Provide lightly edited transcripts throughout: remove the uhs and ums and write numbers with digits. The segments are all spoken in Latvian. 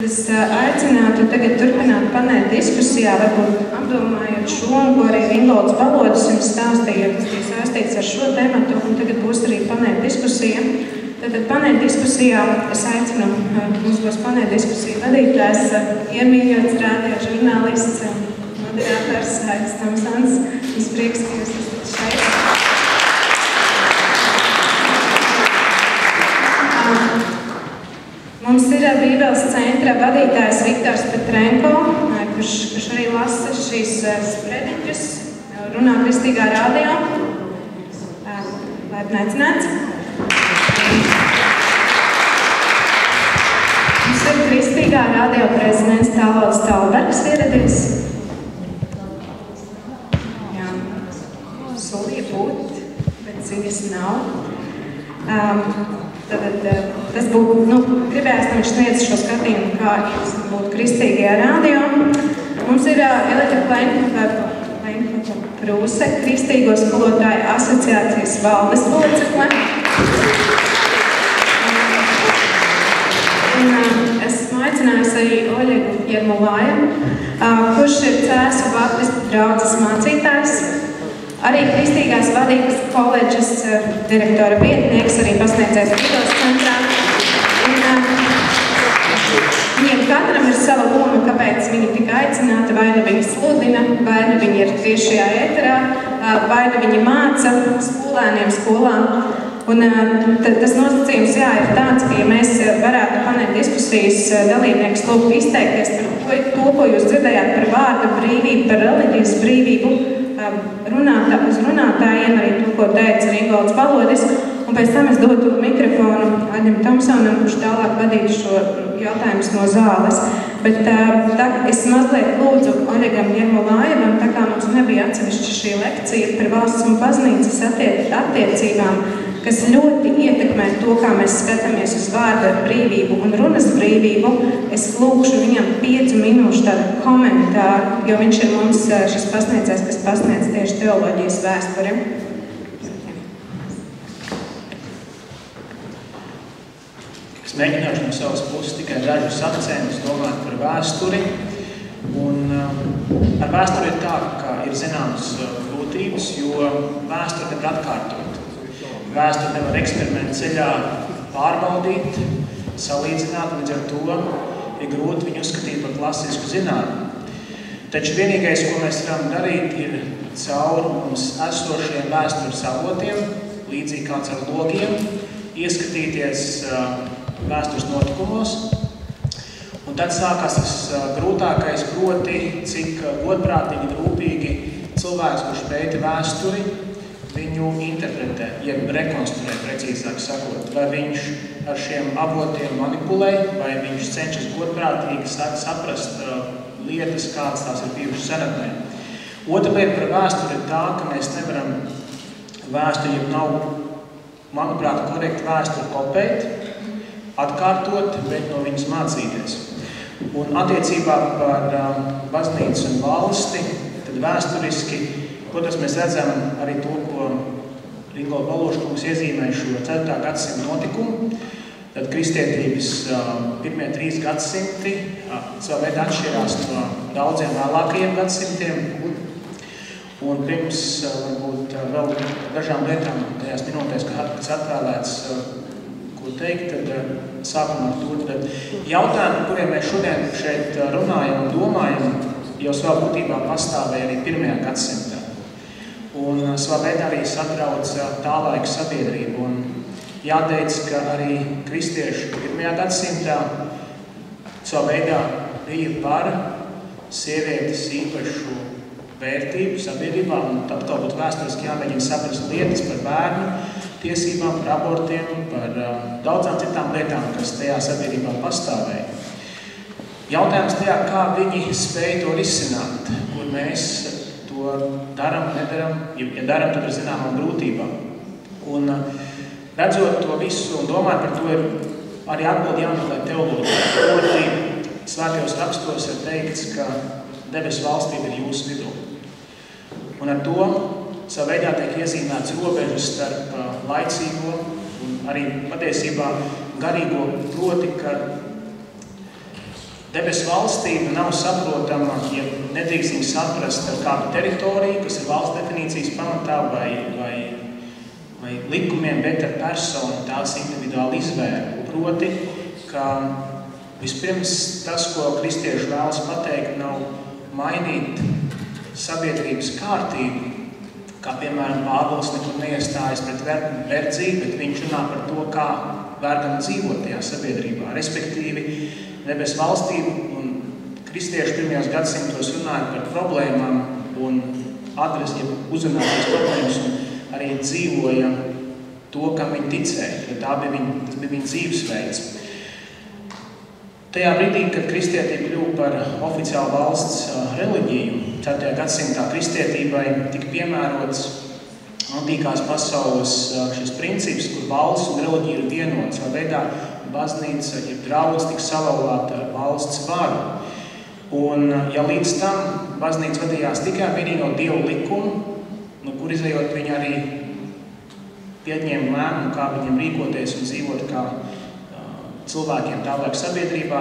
Es aicinātu tagad turpināt panēļ diskusijā, varbūt apdomājot šo, ko arī Ingolds Balodis jums stāstīja, kas bija saistīts ar šo tematu, un tagad būs arī panēļ diskusija. Tātad panēļ diskusijā es aicinu, mums būs panēļ diskusija vadītājs, iemīļots rādio žurnālists, moderātors Aits Tomsons. Mums prieks, ka jūs esat šeit. Mums ir Bībeles centra vadītājs Viktors Petrenko, kurš arī lasa šīs sprediķus, runā Kristīgā radio. Laipni aicināts. Mums ir Kristīgā radio prezidents Tālvalds Talbergs ieradies. Jā, solīja būt, bet ziņas nav. Tātad tas būtu, gribējās, ka viņš sniedz šo skatījumu, kā būt Kristīgajā radio. Mums ir Elita Plenkopa Prūse, Kristīgo skolotāju asociācijas valdes locekle. Un esmu aicinājusi arī Oļegu Jermulāju, kurš ir Cēsu baptistu draudzes mācītājs. Arī Kristīgās vadības koledžas direktora vietnieks, arī pasniedzējs Bībeles centrā. Viņiem katram ir sava loma, kāpēc viņi tika aicināti, vai nu viņi sludina, vai nu viņi ir tiešajā ēterā, vai nu viņi māca skolēniem skolā. Un tas nosacījums, ir tāds, ka ja mēs varētu panēļ diskusijas dalībniekus lūgt izteikties par to, ko jūs dzirdējāt par vārda brīvību, par reliģijas brīvību, uz runātājiem, arī to, ko teica Ingolds Balodis, un pēc tam es dotu mikrofonu Aļņam Tomsonam, kurš tālāk vadītu šo jautājumus no zāles. Bet es mazliet lūdzu Oļegam Jermulājevam, tā kā mums nebija atsevišķa šī lekcija par valsts un baznīcas attiecībām, kas ļoti ietekmē to, kā mēs skatāmies uz vārda brīvību un runas brīvību, es lūkšu viņam 5 minūšu tādu komentāru, jo viņš ir mums šis pasniedzējs, kas pasniedz tieši teoloģijas vēsturi. Es mēģināšu no savas puses tikai dažus akcentus domāt par vēsturi. Un ar vēsturi ir tā, ka ir zināmas grūtības, jo vēsturi nevar atkārtot. Vēsturi nevar eksperimentu ceļā pārbaudīt, salīdzināt, līdz ar to ir grūti viņu uzskatīt par klasisku zinātni. Taču vienīgais, ko mēs varam darīt, ir caur mums esošiem vēstures avotiem, līdzīgi kā caur logiem, ieskatīties vēstures notikumos. Un tad sākās tas grūtākais, proti, cik godprātīgi, rūpīgi cilvēks, kurš pēta vēsturi, viņu interpretē, jeb rekonstruē, precīzāk sakot, vai viņš ar šiem avotiem manipulē, vai viņš cenšas godprātīgi saprast lietas, kādas tās ir bijušas senatnē. Otra lieta par vēsturi ir tā, ka mēs nevaram vēsturi, ja nav, manuprāt, korekti vēsturi kopēt, atkārtot, bet no viņas mācīties. Un attiecībā par baznīcu un valsti, tad vēsturiski, protams, mēs redzam arī to, ko Ingolds Balodis iezīmē šo 4. gadsimta notikumu. Tad kristietības pirmie 3 gadsimti savā veidā atšķirās no daudziem vēlākajiem gadsimtiem. Un pirms varbūt vēl dažām lietām tajās minūtēs, kas atvēlēts, ko teikt, tad sākumā ar to. Tad jautājumi, par kuriem mēs šodien šeit runājam un domājam, jau savā būtībā pastāvēja arī 1. gadsimtā. Un savā veidā arī satrauc tā laika sabiedrību. Un jāteic, ka arī kristieši 1. gadsimtā savā veidā bija par sievietes īpašu vērtību sabiedrībā. Un atkal būtu vēsturiski jāmēģina saprast lietas par bērnu tiesībām, par abortiem, par daudzām citām lietām, kas tajā sabiedrībā pastāvēja. Jautājums tajā, kā viņi spēja to risināt, kur mēs to daram, nedaram, ja daram, tad ar zināmām grūtībām. Un redzot to visu un domāt par to, ir arī atbildi jāmeklē teoloģija. Proti, svētajos rakstos ir teikts, ka debesu valstība ir jūsu vidū. Un ar to savā veidā tiek iezīmēts robežas starp laicīgo un arī patiesībā garīgo, proti, ka Debesu valstība nav saprotama, ja nedrīksim saprast ar kādu teritoriju, kas ir valsts definīcijas pamatā vai likumiem, bet ar personu tāds individuāli izvēle. Proti, ka vispirms tas, ko kristieši vēlas pateikt, nav mainīt sabiedrības kārtību, kā piemēram Pāvils nekur neiestājas pret verdzību, bet viņš runā par to, kā vergam dzīvot tajā sabiedrībā. Respektīvi, debesu valstību un kristieši pirmajos gadsimtos runāja par problēmām un uzrunāties problēmas un arī dzīvoja to, kam viņi ticēja. Tas bija viņa dzīvesveids. Tajā brīdī, kad kristietība kļuva par oficiālu valsts reliģiju, 4. gadsimtā kristietībai tika piemērots antīkās pasaules šis princips, kur valsts un reliģija ir vienots, vai veidā baznīca, ja draudz tika salauzāta ar valsts varu. Un ja līdz tam baznīca vadījās tikai vienīgi no Dievu likumu, no kur izējot viņi arī pieņēma lēmumu, kā viņiem rīkoties un dzīvot kā cilvēkiem tālāk sabiedrībā,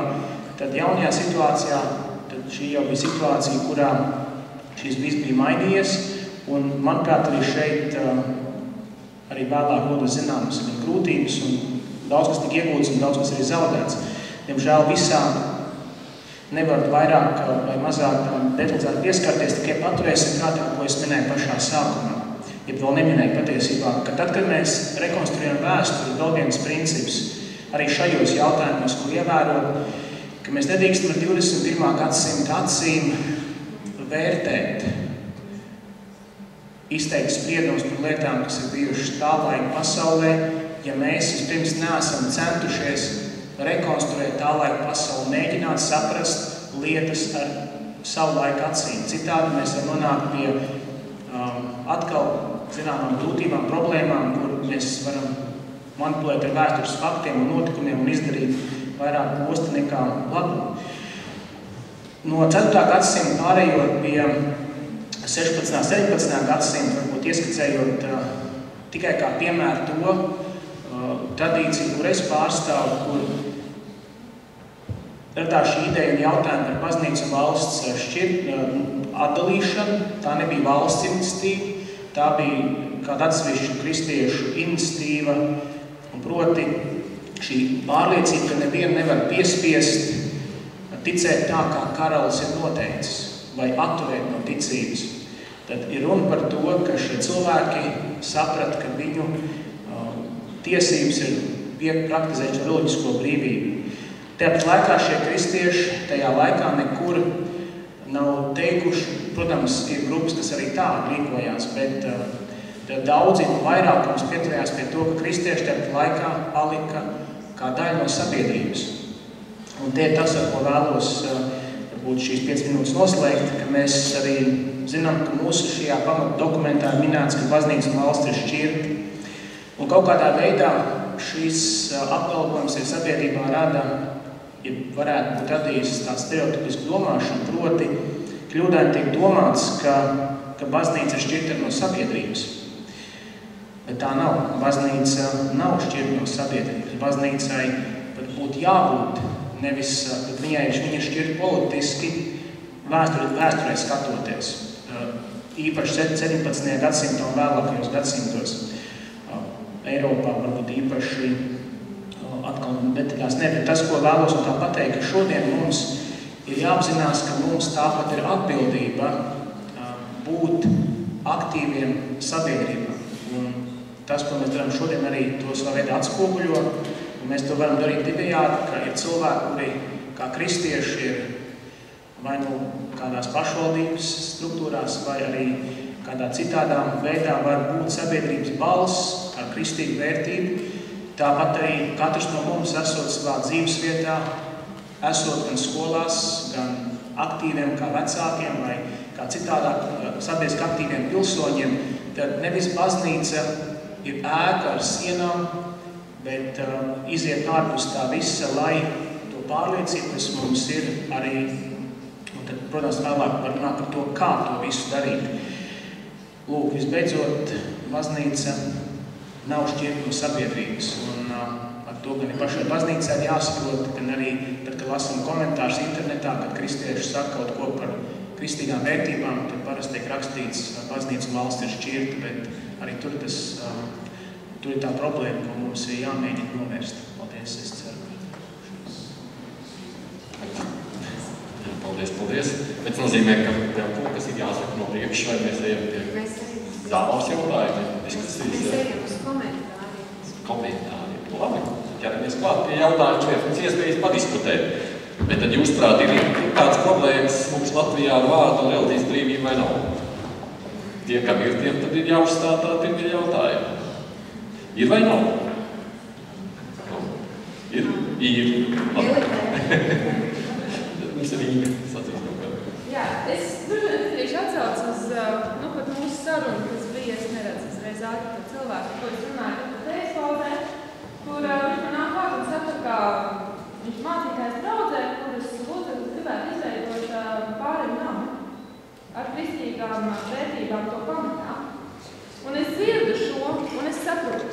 tad jaunajā situācijā, tad šī jau bija situācija, kurā šis viss bija mainījies, un manuprāt arī šeit arī vēlāk rodas zināmas grūtības un daudz kas tika iegūts un daudz kas arī zaudēts. Diemžēl visā nevarat vairāk vai mazāk detalizēt pieskarties, tikai paturēsim prātā, ko es minēju pašā sākumā. Ja vēl neminēju patiesībā, ka tad, kad mēs rekonstruējam vēsturi, vēl viens princips, arī šajos jautājumos, ko ievērot, ka mēs nedrīkstam ar 21. gadsimta acīm vērtēt, izteikt spriedums par lietām, kas ir bijušas tā laika pasaulē, ja mēs vispirms neesam centušies rekonstruēt tā laika pasauli, mēģināt saprast lietas ar savu laiku acīm. Citādi mēs varam nonākt pie atkal zināmām grūtībām, problēmām, kur mēs varam manipulēt ar vēstures faktiem un notikumiem un izdarīt vairāk posta nekā labumu. No 4. gadsimta pārējot pie 16. 17. gadsimta, varbūt ieskicējot tikai kā piemēru to tradīciju, kur es pārstāvu, kur radās šī ideja un jautājumi par baznīcu un valsts atdalīšanu. Tā nebija valsts iniciatīva, tā bija kāda atsevišķa kristiešu iniciatīva, un proti šī pārliecība, ka nevienu nevar piespiest ticēt tā, kā karalis ir noteicis, vai atturēt no ticības. Tad ir runa par to, ka šie cilvēki saprata, ka viņu tiesības ir praktizēt šo reliģisko brīvību. Tāpat laikā šie kristieši tajā laikā nekur nav teikuši, protams, ir grupas, kas arī tā rīkojās, bet daudzi vairākums pieturējās pie to, ka kristieši tāpat laikā palika kā daļa no sabiedrības. Un tie ir tas, ar ko vēlos varbūt šīs 5 minūtes noslēgt, ka mēs arī zinām, ka mūsu šajā pamata dokumentā ir minēts, ka baznīca un valsts ir šķirti. Un kaut kādā veidā šīs apgalvojums ir sabiedrībā rada, ja varētu būt radījis tāds stereotipisks domāšana, proti kļūdaini tiek domāts, ka baznīca ir šķirta no sabiedrības. Bet tā nav. Baznīca nav šķirta no sabiedrības. Baznīcai pat būtu jābūt, nevis, bet viņa ir šķirta politiski, vēsturē skatoties. Īpaši 17. gadsimtā un vēlākajos gadsimtos. Eiropā varbūt īpaši atkal detaļās ne, bet tas, ko vēlos un tā pateikt, ka šodien mums ir jāapzinās, ka mums tāpat ir atbildība būt aktīviem sabiedrībā. Un tas, ko mēs darām šodien, arī to savā veidā atspoguļo, un mēs to varam darīt divējādi, ka ir cilvēki, kuri kā kristieši ir vai nu kādās pašvaldības struktūrās, vai arī kādā citādā veidā var būt sabiedrības balss ar kristīgu vērtību. Tāpat arī katrs no mums esot savā dzīves vietā, esot gan skolās, gan aktīviem kā vecākiem vai kā citādāk sabiedriski aktīviem pilsoņiem, tad nevis baznīca ir ēka ar sienām, bet iziet ārpus tā visa, lai to pārliecību, kas mums ir arī, un tad, protams, vēlāk var runāt par to, kā to visu darīt. Lūk, visbeidzot, baznīca nav šķirta no sabiedrības, un ar to gan ir pašai baznīcā jāsaprot, gan arī tad, kad lasam komentārus internetā, kad kristieši saka kaut ko par kristīgām vērtībām, tad parasti tiek rakstīts, baznīca un valsts ir šķirta, bet arī tur ir tā problēma, ko mums ir jāmēģina novērst. Paldies, es ceru. Paldies. Bet nozīmē, ka kaut kas ir jāsaka no priekš, vai mēs ejam tie zālās jautājumi, diskusijas. Mēs ejam uz komentāriem. Komentāriem. Labi, ķeramies klāt pie jautājumiem, mums iespējas padiskutēt. Bet tad jūs prāt, ir kāds problēmas mums Latvijā ar vārdu un reliģijas brīvību vai nav? Tie, kam ir, tiem tad ir jāuzstātā, tiem ir jautājumi. Ir vai nav? Ir. Mums ir Inga sacīs kaut kādā. Jā, es tieši atsaucu uz pat mūsu sarunu, kas bija, es neredzu uzreiz ātri par cilvēku, ko es runāju par tejas paudē, kur viņš man nāk klāt un saka, ka viņš mācītājs draudzē, kuras lūdzeklis gribētu izveidot pārim namu ar kristīgām vērtībām to pamatā. Un es dzirdu šo, un es saprotu,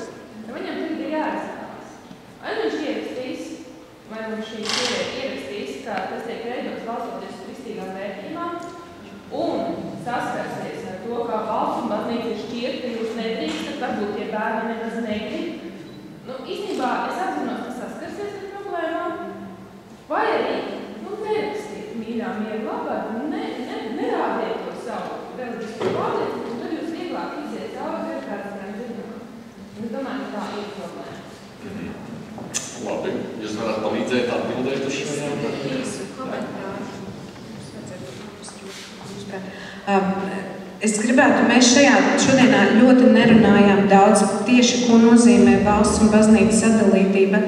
ka viņam tagad ir jāizstājas. Vai viņš ierakstīs, vai viņš šī sieviete ierakstīs, ka tas tiek veidots balstoties uz kristīgām vērtībām, un saskarsies ar to, kā valsts un baznīca ir šķirta, jūs nedrīkstat, varbūt tie bērni nemaz negrib. Īstenībā es apzinos, ka saskarsies ar problēmām, vai arī, nerakstīt mīļā mieru labāk, nerādiet to savu reliģisko pārliecību, un tad jūs vieglāk iziet cauri vienkāršām dzirdamām. Es domāju, ka tā ir problēma. Labi, jūs varat palīdzēt atbildēt uz šo jautājumu? Īsu komentāru. Es gribētu, mēs šodienā ļoti nerunājām daudz tieši, ko nozīmē valsts un baznīcas sadalītība.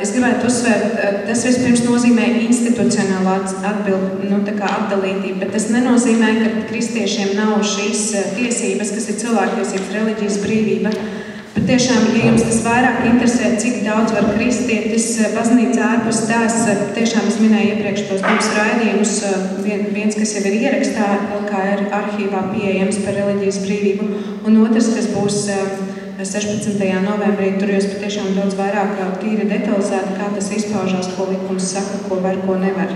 Es gribētu uzsvērt, tas vispirms nozīmē institucionālā atdalītība, bet tas nenozīmē, ka kristiešiem nav šīs tiesības, kas ir cilvēktiesības, reliģijas brīvība. Bet tiešām, ja jums tas vairāk interesē, cik daudz var kristietis baznīcā ārpus tās, tiešām es minēju iepriekš tos divus raidījumus, viens, kas jau ir ierakstā, LKR arhīvā pieejams par reliģijas brīvību, un otrs, kas būs 16. novembrī, tur jūs patiešām daudz vairāk tīri detalizēti, kā tas izpaužās, ko likums saka, ko var, ko nevar.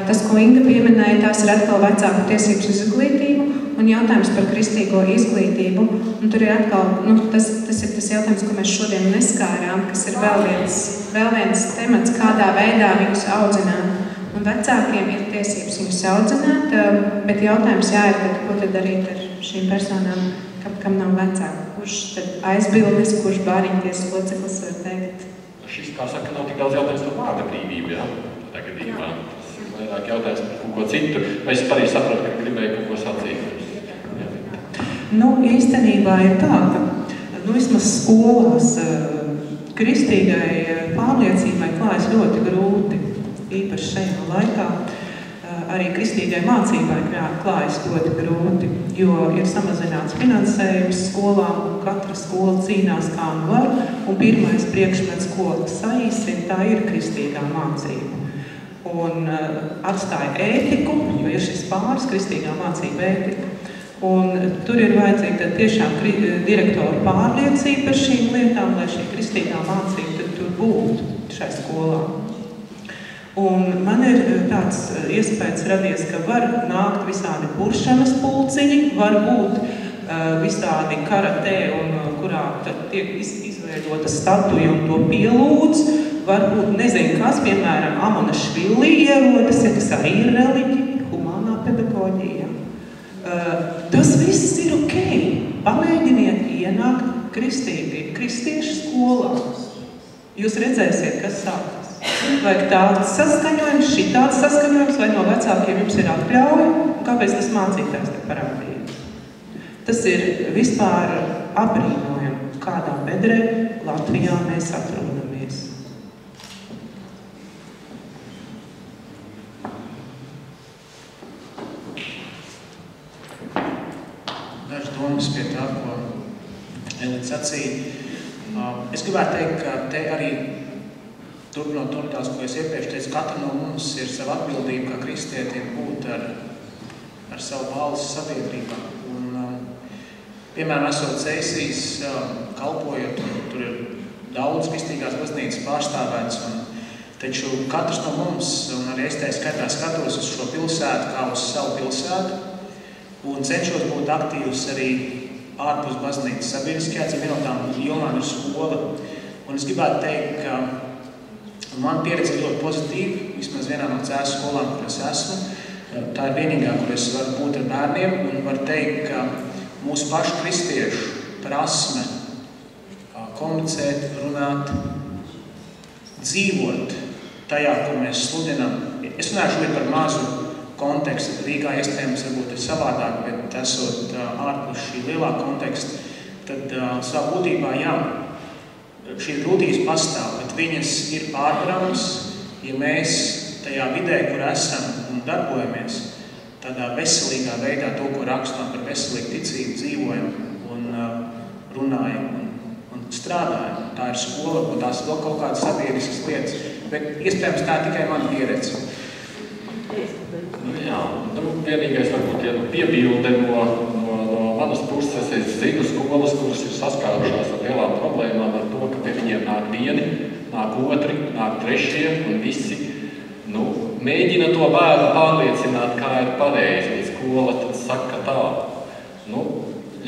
Tas, ko Inga pieminēja, tās ir atkal vecāku tiesības uz izglītību un jautājums par kristīgo izglītību. Un tur ir atkal, tas ir tas jautājums, ko mēs šodien neskārām, kas ir vēl viens temats, kādā veidā viņus audzināt. Un vecākiem ir tiesības viņus audzināt, bet jautājums jāir, ko tad darīt ar šīm personām, kam nav vecāku. Kurš tad aizbildes, kurš bāriņties loceklis var teikt? Šis, kā saka, nav tik daudz jautājums par vārda brīvību, jā? Tā gadījumā. Vairāk jautājums par kaut ko citu. Vai es pareizi saprotu, ka gribēju kaut ko sacīt? Īstenībā ir tā, ka vismaz skolās kristīgai pārliecībai klājas ļoti grūti, īpaši šajā laikā. Arī kristīgai mācībai klājas ļoti grūti, jo ir samazināts finansējums skolām, un katra skola cīnās kā nu var, un pirmais priekšmets, ko saīsina, tā ir kristīgā mācība. Un atstāja ētiku, jo ir šis pāris kristīgā mācība ētika. Un tur ir vajadzīga tiešām direktora pārliecība par šīm lietām, lai šī kristīgā mācība tur būtu šai skolā. Un man ir tāds iespējas radies, ka var nākt visādi puršanas pulciņi, var būt visādi karatē, kurā tiek izveidota statuja un to pielūdz. Varbūt, nezinu kas, piemēram, Amonašvili ierodas, ja tas arī ir reliģija, humānā pedagoģija. Tas viss ir ok. Pamēģiniet ienākt kristiešu skolā. Jūs redzēsiet, kas sākas. Vai tāds saskaņojums, šitāds saskaņojums, vai no vecākiem jums ir atļauja, un kāpēc tas mācītājs te parādīja. Tas ir vispār abrīnojami, kādā bedrē Latvijā mēs atrodamies. Dažas domas pie tā, ko Elīte sacīja. Es gribētu teikt, ka te arī turpinot to tās, ko es iepriekš teicu, katra no mums ir sava atbildība, kā kristietiem būt ar savu balsi sabiedrībā. Un, piemēram, esot sesijas kalpojot, tur ir daudz kristīgās baznīcas pārstāvēts. Taču katrs no mums, un arī es tā skaitā skatos uz šo pilsētu kā uz savu pilsētu, un cenšos būt aktīvs arī ārpus baznīcas sabiedriskajā, cik vienotām jomām ir skola. Un es gribētu teikt, ka man pieredze ir ļoti pozitīva, vismaz vienā no cēsu skolām, kur es esmu. Tā ir vienīgā, kur es varu būt ar bērniem, un varu teikt, ka mūsu pašu kristiešu prasme komunicēt, runāt, dzīvot tajā, ko mēs sludinām. Es runāju šobrīd par mazu kontekstu. Rīgā iespējams varbūt ir savādāk, bet esot ārpus šī lielā konteksta, tad savā būtībā, jā, šīs grūtības pastāv, bet viņas ir pārvaramas, ja mēs tajā vidē, kur esam un darbojamies, tādā veselīgā veidā to, ko rakstām par veselīgu ticību, dzīvojam un runājam un strādājam. Tā ir skola, un tās vēl kaut kādas sabiedriskas lietas, bet iespējams tā ir tikai mana pieredze. Jā, vienīgais varbūt piebilde no manas puses, es zinu skolas, kuras ir saskārušās ar lielām problēmām ar to, ka pie viņiem nāk vieni, nāk otri, nāk trešie, un visi mēģina to bērnu pārliecināt, kā ir pareizi, un skola tad saka tā.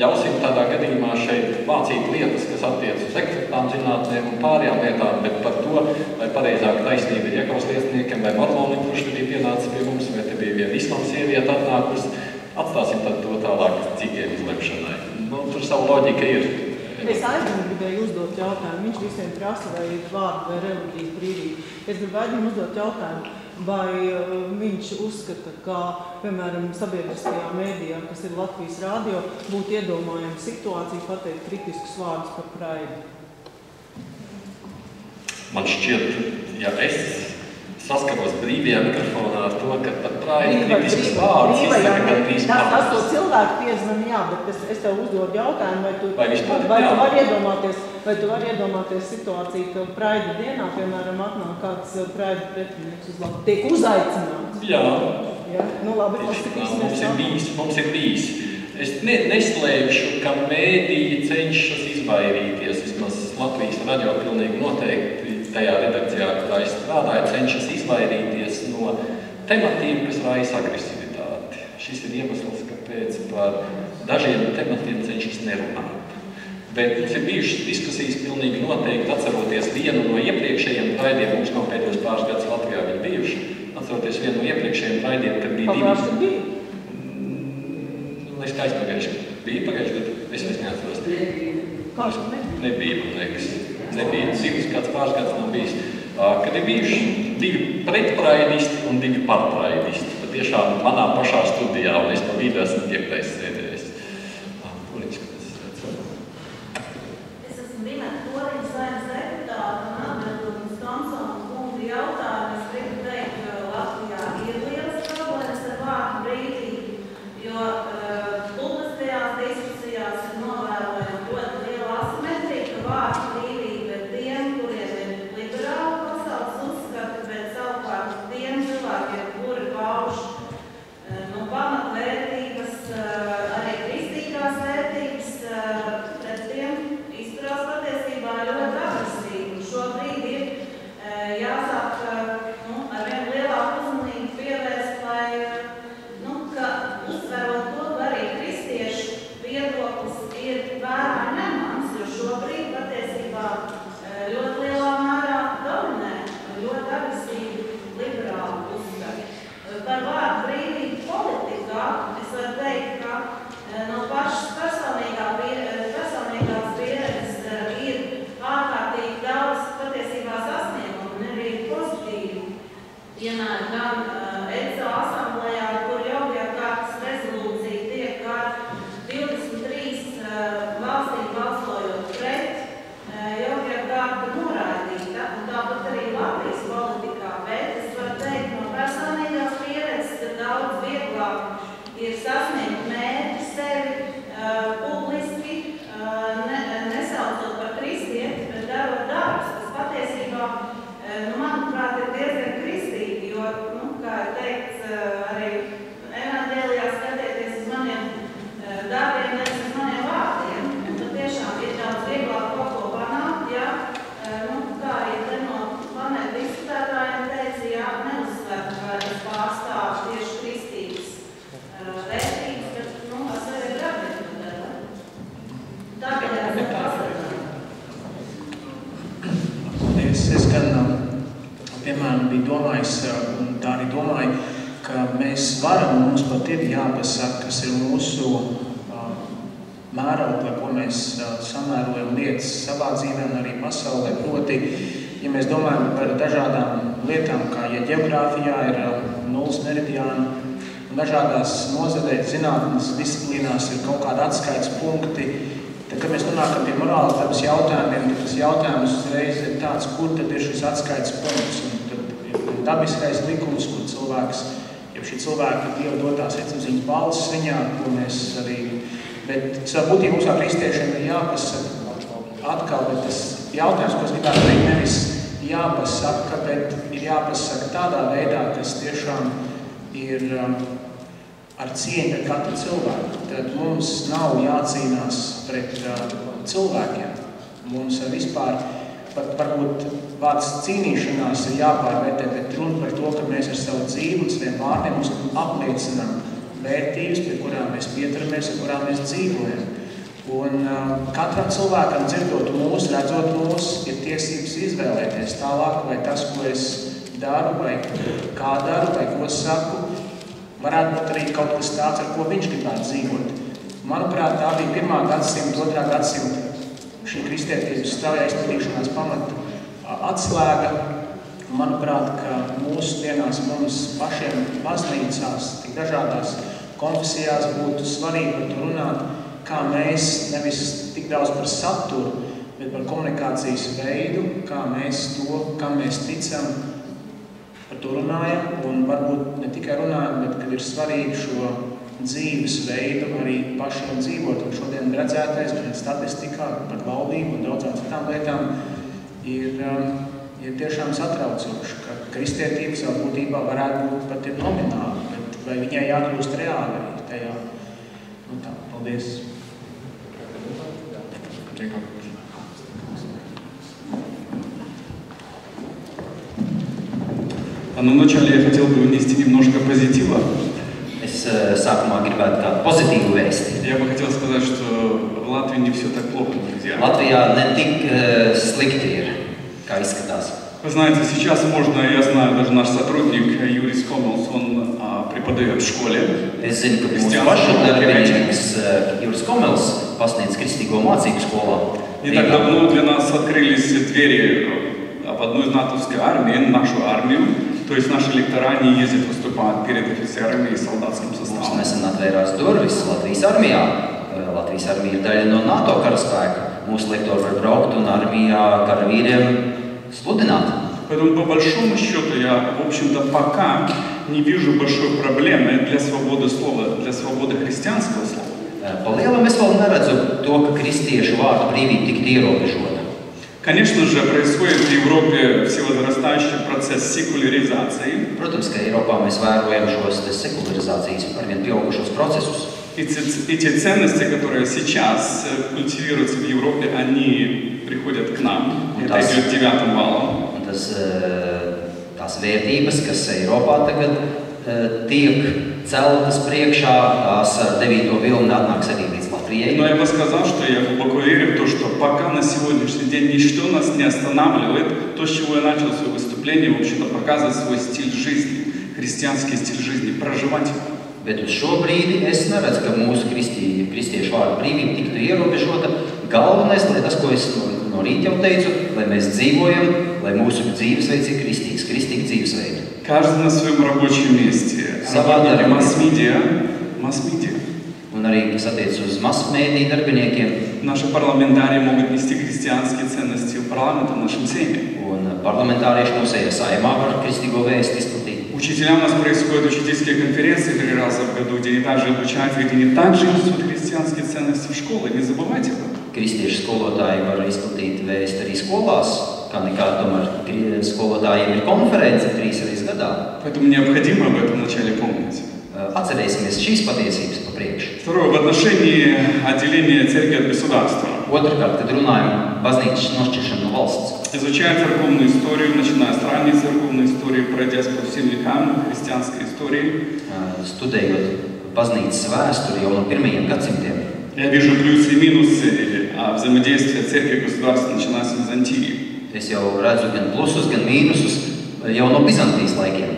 Ļausim tādā gadījumā šeit mācīt lietas, kas attiec uz eksaktām zinātnēm un pārējām lietām, bet par to, vai pareizāk taisnība ir Jehovas lieciniekiem vai mormonim, kurš te bija pienācis pie mums, vai te bija viena islama sieviete atnākus, atstāsim tad to tālāk citiem izlemšanai. Tur savu loģika ir. Es aizvien gribēju uzdot jautājumu. Viņš visiem prasa, vai ir vārdu vai reliģijas brīvība. Es gribēju uzdot jautājumu, vai viņš uzskata, ka, piemēram, sabiedriskajā mēdījā, kas ir Latvijas radio, būtu iedomājama situācija pateikt kritiskus vārdus par Praidu? Man šķiet, ja es saskaros brīvajā mikrofonā ar to, ka par Praidu kritiskus vārdus izsaka gandrīz pāris. Tas to cilvēku piezvan, jā, bet es tev uzdodu jautājumu, vai tu vari iedomāties situāciju, ka Praida dienā, piemēram, atnāk kāds Praida pretinieks uz Latviju, tiek uzaicināts? Jā. Ja? Labi, paskatīsimies. Mums ir bijis. Es neslēpšu, ka mēdīji cenšas izvairīties, vismaz Latvijas radio pilnīgi noteikti tajā redakcijā, kurā es strādāju, cenšas izvairīties no tematiem, kas raisa agresivitāti. Šis ir iemesls, kāpēc par dažiem tematiem cenšas nerunāt. Bet mums ir bijušas diskusijas pilnīgi noteikti, atceroties vienu no iepriekšējiem raidiem, mums nav pēdējos pāris gadus Latvijā viņi bijuši, atceroties vienu no iepriekšējiem raidiem, kad bija Pagājuši bija? Es kā aizpagājuši bija pagājuši, bet es vairs neatceros. Kāds nebija? Nebija, man liekas. Nebija. Kāds pāris gads nav bijis. Kad ir bijuši 2 pretpraidisti un 2 parpraidisti. Patiešām manā pašā studijā, un es pa vidu esmu 5. sēdējis. Es esmu Vineta Toriņa, Saeimas deputāta, un atbildot uz Tomsona kunga jautājumu, es gribu teikt, ka Latvijā ir lielas problēmas ar vārdu brīvību, jo publiskajās diskusijās ir novērojama ļoti liela asimetrija, ka vārdu brīvība ir tiem, kuriem ir liberāli pasaules uzskati, bet savukārt tiem cilvēkiem, kuri pauž pamatvērtības, arī kristīgās vērtības, pret tiem izturās patiesībā ļoti agresīvi. Un šobrīd ir jāsāk arvien lielāku uzmanību pievērst, lai, ka uzsverot to, ka arī kristiešu viedoklis ir vērā ņemams, jo šobrīd patiesībā ļoti lielā mērā dominē ļoti agresīvi liberāli uzskati. Par vārdu brīvību politikā es varu teikt, ka no pašas personīgās pieredzes ir ārkārtīgi daudz patiesībā sasniegumu un arī pozitīvu piemēru gan ECO asamblējā, kur jau kārtas rezolūcija tiek ar 23 valstīm balsojot pret, jau kārta noraidīta, un tāpat arī Latvijas politikā, bet es varu teikt no personīgās pieredzes, ka daudz vieglāk ir sasniegt mērķi sevi publiski, nesaucot par kristieti, bet darot darbus, kas patiesībā, manuprāt, ir diezgan kristīgi, jo, kā ir teikts, arī evaņģēlijā skatieties uz maniem darbiem, nevis uz maniem vārdiem, un tad tiešām ir daudz vieglāk kaut ko panākt, ja un tā arī domāju, ka mēs varam, mums pat ir jāpasaka, kas ir mūsu mērogli, ko mēs samērojam lietas savā dzīvē un arī pasaulē. Proti, ja mēs domājam par dažādām lietām, kā ja ģeogrāfijā ir nulles meridiāni, un dažādās nozarēs, zinātnes disciplīnās ir kaut kādi atskaites punkti, tad, kad mēs nonākam pie morāles dabas jautājumiem, tad tas jautājums uzreiz ir tāds, kur tad ir šis atskaites punkts. Un tad ir dabiskais likums, kur cilvēks, ja šī cilvēka Dieva dotās redzamziņas balss viņā, ko mēs arī... Bet savā būtībā mums kā kristiešiem ir jāpasaka atkal, bet tas jautājums, ko es gribētu teikt, nevis jāpasaka, bet ir jāpasaka tādā veidā, kas tiešām ir ar cieņu pret katru cilvēku. Tad mums nav jācīnās pret cilvēkiem. Mums vispār, pat varbūt vārds cīnīšanās ir jāpārvērtē, bet runa par to, ka mēs ar savu dzīvi un saviem vārdiem mums apliecinām vērtības, pie kurām mēs pieturamies, ar kurām mēs dzīvojam. Un katram cilvēkam dzirdot mūs, redzot mūs, ir tiesības izvēlēties tālāk, vai tas, ko es daru, vai kā daru, vai ko saku, varētu būt arī kaut kas tāds, ar ko viņš gribētu dzīvot. Manuprāt, tā bija 1. gadsimta, 2. gadsimta šī kristietības straujā izplatīšanās pamata atslēga. Manuprāt, ka mūsu dienās mums pašiem baznīcās, tik dažādās konfesijās būtu svarīgi par to runāt, kā mēs nevis tik daudz par saturu, bet par komunikācijas veidu, kā mēs to, kam mēs ticam, par to runājam, un varbūt ne tikai runājam, bet kad ir svarīgi šo dzīves veidu arī pašiem dzīvot. Un šodien redzētais, gan statistikā, par laulību un daudzām citām lietām ir tiešām satraucoši, ka kristietība savā būtībā varētu būt pat ir nomināli, bet vai viņai jākļūst reāli arī tajā. Nu tā, paldies. Ну, вначале я хотел бы внести немножко позитива. Es sākumā gribētu tādu pozitīvu vēsti. Я бы хотел сказать, что в Латвии не все так плохо, друзья. Latvijā ne tik slikti ir, kā izskatās. Вы знаете, сейчас можно, я знаю, даже наш сотрудник Юрис Комелс, он преподает в школе. Es zinu, ka mūsu pašu darbinieks Juris Komels pasniedz kristīgo mācību skolā. Не так давно для нас открылись двери в одну из натовской армии, нашу армию. То есть наши лектора не ездят выступать перед офицерами и солдатским составом. Mums nesen atvērās durvis Latvijas armijā. Latvijas armija ir daļa no NATO karaspēka. Mūsu lektori var braukt un armijā karavīriem sludināt. Поэтому по большому счету я, в общем-то, пока не вижу большой проблемы для свободы слова, для свободы христианского слова. Pa lielam es vēl neredzu to, ka kristiešu vārdu brīvība tiktu ierobežota. Конечно же, происходит в Европе всевозрастающий процесс секуляризации. Protams, ka Eiropā mēs vērojam šos sekularizācijas arvien pieaugušos procesus. И те ценности, которые сейчас культивируются в Европе, они приходят к нам. Это идет 9 валом. Tās vērtības, kas Eiropā tagad tiek celtas priekšā, tās ar 9. vilni atnāks arī līdz Latvijai. Но я бы сказал, что я глубоко верю в то, что пока на сегодняшний день ничто нас не останавливает, то, с чего я начал свое выступление, в общем-то, показывать свой стиль жизни, христианский стиль жизни, проживать его. Bet uz šo brīdi es neredzu, ka mūsu kristiešu vārdu brīvība tiktu ierobežota. Galvenais, lai tas, ko es no rīta jau teicu, lai mēs dzīvojam, lai mūsu dzīvesveids ir kristīgs, kristīgi dzīvesveidi. Каждый на своем рабочем месте. Работники масс-медиа. Un arī, kas attiec uz mass-mēdiju darbiniekiem. Наши парламентарии могут нести христианские ценности в парламент, в нашем Сейме. Un parlamentārieši mūsējā saimā var kristīgo vēstu izplatīt. Учителя у нас происходят учительские конференции 3 раза в году, где они также обучают, ведь они также несут христианские ценности в школы. Не забывайте об этом. Kristiešu skolotāji var izplatīt vēstu arī skolās, kā nekā tomēr skolotājiem ir konference 3 reizes gadā. Поэтому необходимо об этом вначале помнить. Atcerēsimies šīs patiesības pa priekšu. Второе, в отношении отделения церкви от государства. Otrkārt, kad runājam baznīcas nošķiršanu no valsts. Изучая церковную историю, начиная с ранней церковной истории, пройдясь по всем векам христианской истории. Studējot baznīcas vēsturi jau no 1. gadsimtiem. Я вижу плюсы и минусы взаимодействия церкви и государства, начиная с Византии. Es jau redzu gan plusus, gan mīnusus jau no Bizantijas laikiem.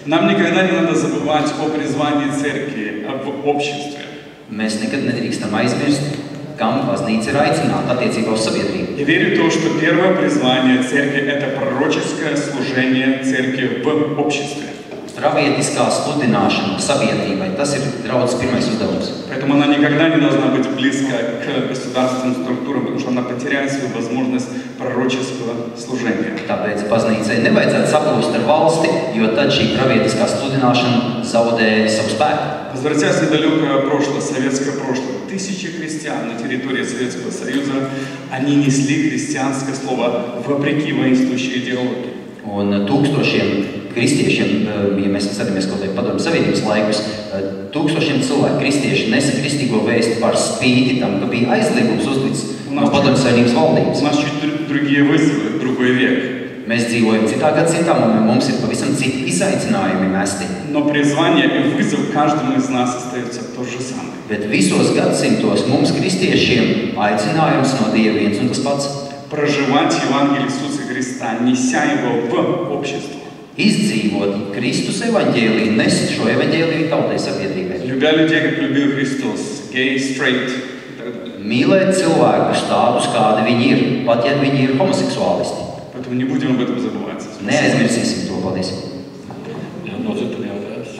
Нам никогда не надо забывать о призвании церкви, об обществе. Mēs nekad nedrīkstam aizmirst, kam baznīca ir aicināta attiecībā uz sabiedrību. Я верю в то, что первое призвание церкви – это пророческое служение церкви в обществе. Pravietiskā sludināšana sabiedrībai, tas ir draudzes pirmais uzdevums. Поэтому она никогда не должна быть близко к государственным структурам, потому что она потеряет свою возможность пророческого служения. Tāpēc baznīcai nevajadzētu saplūst ar valsti, jo tad šī pravietiskā sludināšana zaudē savu spēku. Возвратясь в недалекое прошлое, советское прошлое, тысячи христиан на территории Советского Союза, они несли христианское слово вопреки воинствующей идеологии. Un tūkstošiem kristiešiem, ja mēs skatāmies kaut vai Padomju Savienības laikus, tūkstošiem cilvēku kristieši nesa kristīgo vēsti par spīti tam, ka bija aizliegums uzlicis no Padomju Savienības valdības. У нас чуть другие вызовы, другой век. Mēs dzīvojam citā gadsimtā, un mums ir pavisam citi izaicinājumi mesti. Но призвание и вызов каждому из нас остается тот же самый. Bet visos gadsimtos mums kristiešiem aicinājums no Dieva viens un tas pats. Проживать Евангелие Иисуса Христа, неся его в общество. Izdzīvot Kristus evaņģēliju, nest šo evaņģēliju tautai sabiedrībai. Любя людей, как любил Христос, gay, straight и так далее. Mīlēt cilvēkus tādus, kādi viņi ir, pat ja viņi ir homoseksuālisti. Поэтому не будем об этом забывать. Neaizmirsīsim to, paldies. Jā, nodzird un jautājums.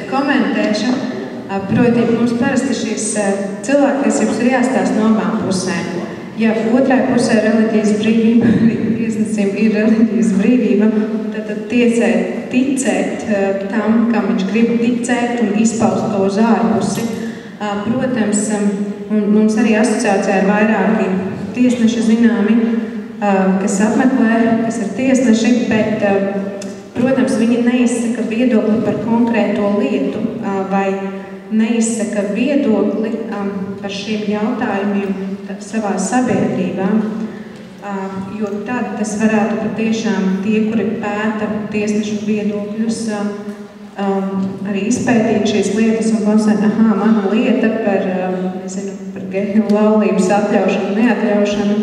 Komentēšu. Proti, mums parasti šīs cilvēktiesības ir jāstāsta no abām pusēm. Ja otrai pusē reliģijas brīvība, tiesnesim ir reliģijas brīvība, tad ticēt tam, kam viņš grib ticēt un izpaust to uz ārpusi. Protams, mums arī asociācijā ir vairāki tiesneši zināmi, kas apmeklē, kas ir tiesneši, bet protams, viņi neizsaka viedokli par konkrēto lietu vai neizsaka viedokli par šiem jautājumiem savā sabiedrībā, jo tad tas varētu patiešām tie, kuri pēta tiesnešu viedokļus, arī izpētīt šīs lietas un konstatēt, mana lieta par, par geju laulības atļaušanu, neatļaušanu,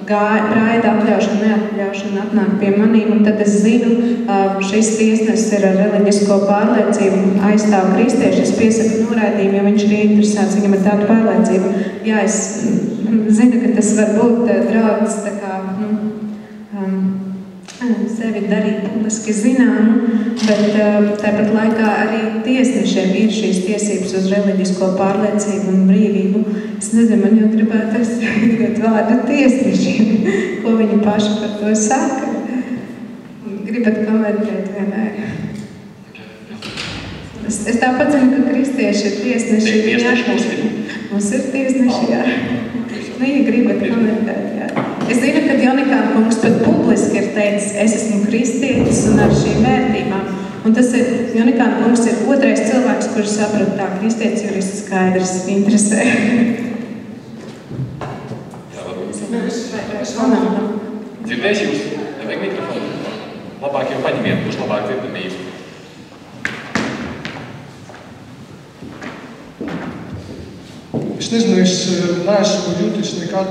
praida atļaušana, neatļaušana atnāk pie manīm, un tad es zinu, šis tiesnesis ir ar reliģisko pārliecību, aizstāv kristieši, es piesaku noraidījumu, jo viņš ir interesēts, viņam ir tāda pārliecība. Jā, es zinu, ka tas var būt draudz tā kā, sevi darīt publiski zināmu, bet tāpat laikā arī tiesnešiem ir šīs tiesības uz reliģisko pārliecību un brīvību. Es nezinu, man jau gribētu tagad vārdu tiesnešiem, ko viņi paši par to saka. Gribat komentēt vai nē? Es tāpat zinu, ka kristieši ir tiesneši. Tiesneši mums ir? Mums ir tiesneši, jā. Ja gribat komentēt, jā. Es zinu, ka Jonikāna kungs pat publiski ir teicis, es esmu kristietis un ar šīm vērtībām. Un tas ir, Jonikāna kungs ir otrais cilvēks, kurš saprot tā kristietis jurists skaidrs interesē. Jā, varbūt. Dzirdēs jūs? Nevajag mikrofonu. Labāk jau paņemiet, būs labāk dzirdamība. Es nezinu, es neesmu jutis nekad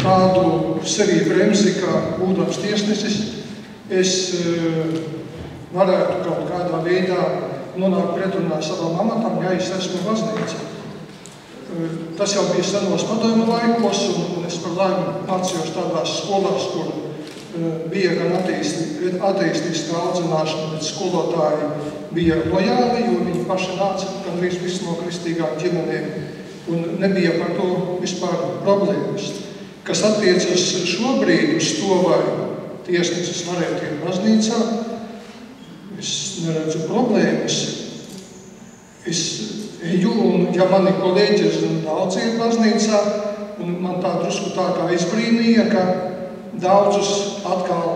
kādu sevī bremzi, kā būdams tiesnesis, es varētu kaut kādā veidā nonākt pretrunā savam amatam, ja es esmu baznīca. Tas jau bija senos padomju laikos, un es par laimi mācījos tādās skolās, kur bija gan ateistiska audzināšana, bet skolotāji bija lojāli, jo viņi paši nāca gandrīz visi no kristīgām ģimenēm, un nebija par to vispār problēmas. Kas attiecas šobrīd uz to, vai tiesnesis varētu iet baznīcā, es neredzu problēmas. Es eju, un ja mani kolēģi daudz iet baznīcā, un man tā drusku tā kā izbrīnīja, ka daudzus atkal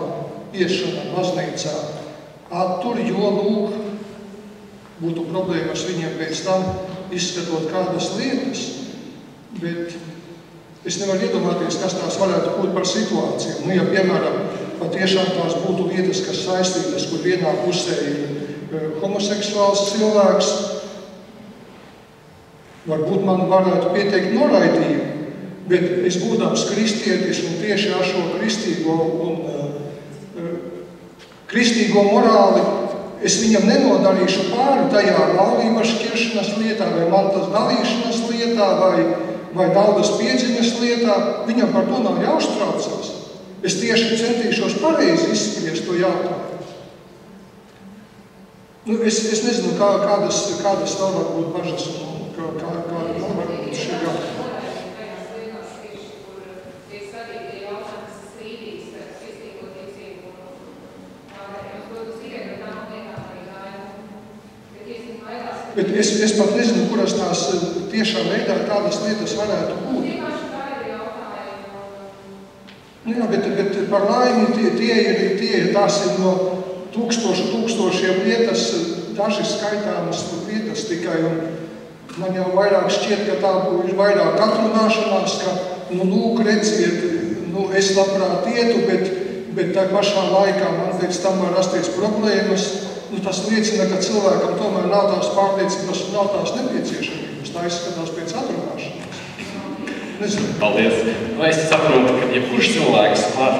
iešana baznīcā attur, jo lūk, būtu problēmas viņiem pēc tam izskatot kādas lietas, bet es nevaru iedomāties, kas tās varētu būt par situāciju. Ja, piemēram, patiešām tās būtu lietas, kas saistītas, kur vienā pusē ir homoseksuāls cilvēks, varbūt man varētu pieteikt noraidījumu, bet es būdams kristietis un tieši ar šo kristīgo morāli, es viņam nenodarīšu pāri tajā laulības šķiršanas lietā, vai mantas dalīšanas lietā, vai naudas piedziņas lietā, viņam par to nav jāuztraucās. Es tieši centīšos pareizi izspriest to jautājumu. Es nezinu, kādas vēl var būt bažas un kāda vēl var būt šī jautājuma. Bet es pat nezinu, kuras tās tiešā veidā tādas lietas varētu būt. Jā, bet par laimi tās ir no tūkstošiem lietas, daži skaitāmas lietas tikai, un man jau vairāk šķiet, ka tā ir vairāk atrunāšanās, ka, lūk, redziet, es labprāt ietu, bet tā pašā laikā man pēc tam var rasties problēmas. Tas liecina, ka cilvēkam tomēr nav tās pārliecības un nav tās nepieciešamības. Tā izskatās pēc atrunāšanās. Nezinu. Paldies. Es saprotu, ka jebkurš cilvēks var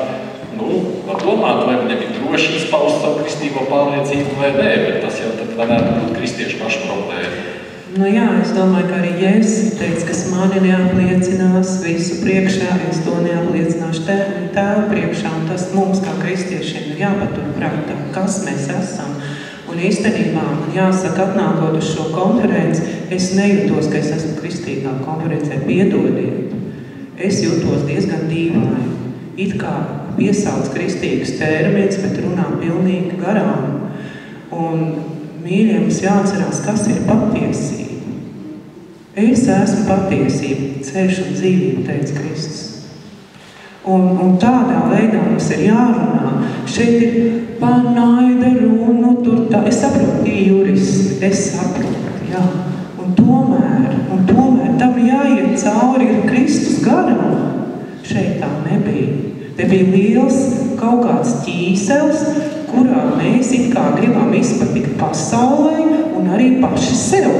domāt, vai viņam ir droši izpaust savu kristīgo pārliecību vai nē, bet tas jau tad varētu būt kristiešu pašu problēma. Jā, es domāju, ka arī Jēzus teica, kas mani neapliecinās visu priekšā, es to neapliecināšu tēvu priekšā, un tas mums kā kristiešiem ir jāpatur prātā, kas mēs esam. Un īstenībā, man jāsaka, atnākot uz šo konferenci, es nejūtos, ka es esmu kristīgā konferencē, piedodiet. Es jūtos diezgan dīvaini. It kā piesauc kristīgas termins, bet runā pilnīgi garām. Un mīļie, mums jāatcerās, kas ir patiesība. Es esmu patiesība, ceļš un dzīvība, teica Kristus. Un tādā veidā mums ir jārunā. Šeit ir par naida runu, tur tā. Es saprotu, tie juristi, es saprotu, jā. Un tomēr tam jāiet cauri ir Kristus garam. Šeit tā nebija. Te bija liels kaut kāds ķīsels, kurā mēs it kā gribam izpatikt pasaulē un arī paši sev.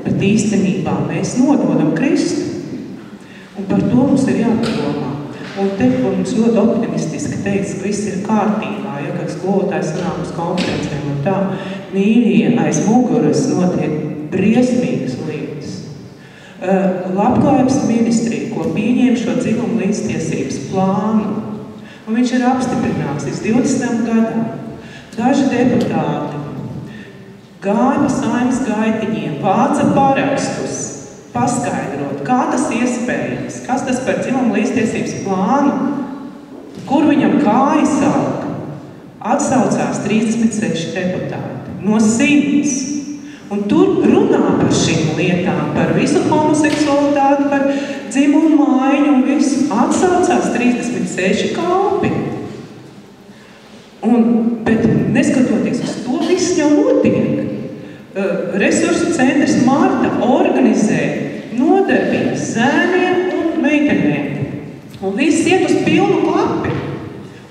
Bet īstenībā mēs nododam Kristu. Un par to mums ir jāpadomā. Un te, kur mums ļoti optimistiski teica, ka viss ir kārtībā, ja kad skolotājs sanāk uz konferencēm un tā, mīļie aiz muguras notiek briesmīgas lietas. Labklājības ministrija, ko pieņēma šo dzimumu līdztiesības plānu, un viņš ir apstiprināts līdz 20. gadam. Daži deputāti gāja pa Saeimas gaitiņiem, vāca parakstus, paskaidrot, kā tas iespējams, kas tas par dzimumu līdztiesības plānu, kur viņam kāja sāk. Atsaucās 36 deputāti no 100. Un tur runā par šīm lietām, par visu homoseksualitāti, par dzimumu maiņu un visu. Atsaucās 36 kalpi. Bet neskatoties uz to, viss jau notiek. Resursu centrs Marta organizē nodarbības zēniem un meitenēm. Un viss iet uz pilnu klapi.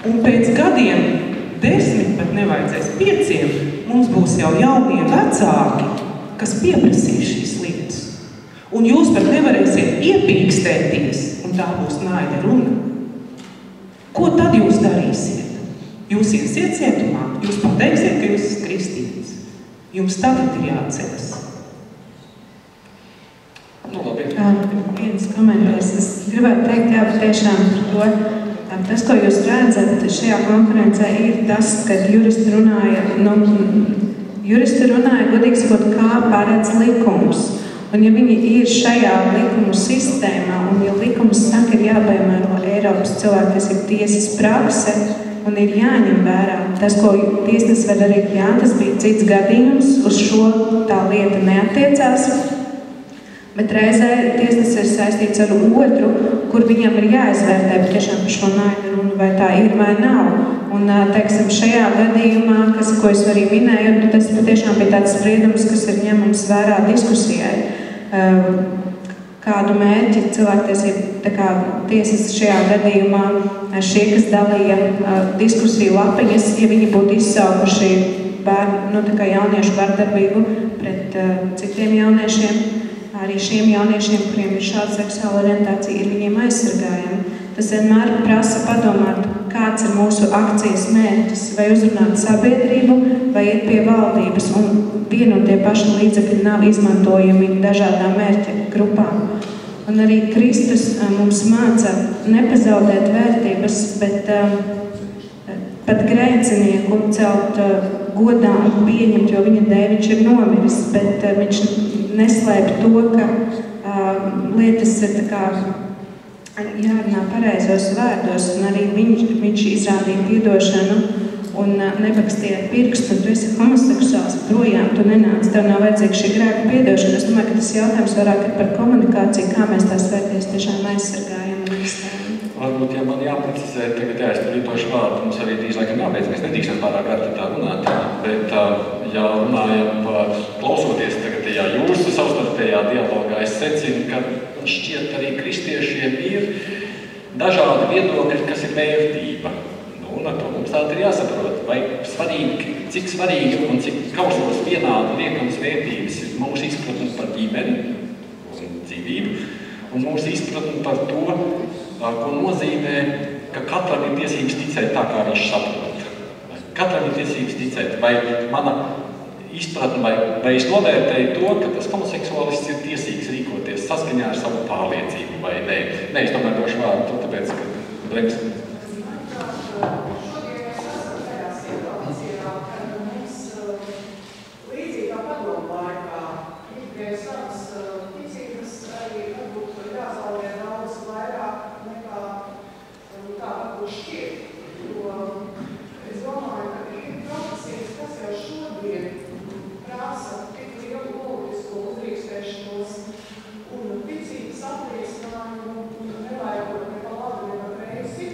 Un pēc gadiem 10, pat nevajadzēs 5, mums būs jau jaunie vecāki, kas pieprasīs šīs lietas. Un jūs pat nevarēsiet iepīkstēties, un tā būs naida runa. Ko tad jūs darīsiet? Jūs iesiet cietumā, jūs pateiksiet, ka jūs esat kristietis. Jums tagad ir jāceļas. Nu, labi. Viens komentārs. Es gribētu teikt, jā, tiešām par to. Tas, ko jūs redzat šajā konferencē, ir tas, kad juristi runāja, godīgi sakot, kā paredz likums. Un ja viņi ir šajā likumu sistēmā, un ja likums saka, ir jāpiemēro Eiropas cilvēktiesību tiesas prakse, un ir jāņem vērā tas, ko tiesnesis var darīt, jā, tas bija cits gadījums, uz šo tā lieta neattiecās, bet reizē tiesnesis ir saistīts ar otru, kur viņam ir jāizvērtē tiešām par šo naidu runu, vai tā ir vai nav. Un, teiksim, šajā gadījumā, ko es arī minēju, tas patiešām bija tāds spriedums, kas ir ņemams vērā diskusijai. Kādu mērķi cilvēktiesību tiesas šajā gadījumā šie, kas dalīja diskusiju lapiņas, ja viņi būtu izsaukuši bērnu, jauniešu vardarbību pret citiem jauniešiem, arī šiem jauniešiem, kuriem ir šāda seksuāla orientācija, ir viņiem aizsargājami. Tas vienmēr prasa padomāt, kāds ir mūsu akcijas mērķis, vai uzrunāt sabiedrību, vai iet pie valdības, un vienu un tie paši līdzekļi nav izmantojami dažādām mērķa grupām. Un arī Kristus mums māca nepazaudēt vērtības, bet pat grēcinieku celt godā un pieņemt, jo viņa dēļ viņš ir nomiris, bet viņš neslēp to, ka lietas ir jārunā pareizos vārdos, un arī viņš izrādīja piedošanu un nebakstīja pirkstu, un tu esi homoseksuāls, projām tu nenāc, tev nav vajadzīga šī grēka piedošana. Es domāju, ka tas jautājums vairāk ir par komunikāciju, kā mēs tās vērtības tiešām aizsargājam un izstāvam. Varbūt, ja man jāprecizē, tagad jāizturītošu vārdu, mums arī drīz laikam jābeidz, mēs nedrīkstam pārāk gari tā runāt, bet ja runājam par klausoties tagad tajā jūsu savstarpējā dialogā, es secinu, ka šķiet arī kristiešiem ir dažādi viedokļi, kas ir vērtība. Un ar to mums tāda ir jāsaprot, vai svarīgi, cik svarīgi un cik kausos vienādi liekams vērtības ir mūsu izpratni par ģimeni un dzīvību, un mūsu izpratni par to, ko nozīmē, ka katram ir tiesības ticēt tā, kā viņš saprot. Katram ir tiesības ticēt, vai mana izpratni, vai es novērtēju to, ka tas homoseksuālists ir tiesīgs rīkoties saskaņā ar savu pārliecību, vai nē. Nē, es tomēr došu vārdu, tāpēc, ka Brems. Un ticības apliecinājumu un nelaitot ne pa labi, ne pa kreisi,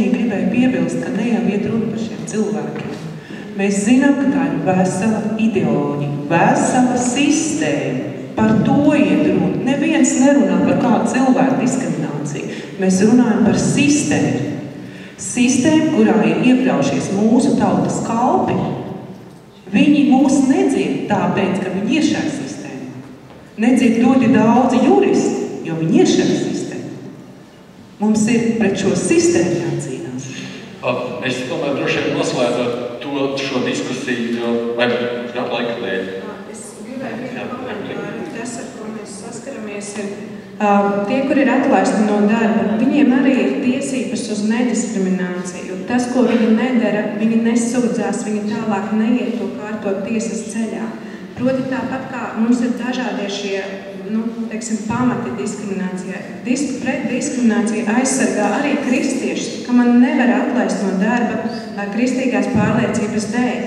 vienīgi gribēju piebilst, ka ne jau iet runa par šiem cilvēkiem. Mēs zinām, ka tā ir vesela ideoloģija, vesela sistēma. Par to iet runa. Neviens nerunā par kādu cilvēku diskrimināciju. Mēs runājam par sistēmu. Sistēmu, kurā ir iekļaušies mūsu tautas kalpi. Viņi mūs nedzird tāpēc, ka viņi ir šajā sistēmā. Nedzird ļoti daudzi juristi, jo viņi ir šajā sistēmā. Mums ir pret šo sistēmu jācīnās. Es tomēr droši vien noslēdzot šo diskusiju, vai laika dēļ? Es gribēju komentāru. Tas, ar ko mēs saskaramies, ir tie, kur ir atlaisti no darba, viņiem arī ir tiesības uz nediskrimināciju. Tas, ko viņi nedara, viņi nesūdzās, viņi tālāk neiet to kārtot tiesas ceļā. Proti tāpat kā mums ir dažādie šie, pamati diskriminācijai. Pret diskrimināciju aizsargā arī kristiešus, ka man nevar atlaist no darba kristīgās pārliecības dēļ.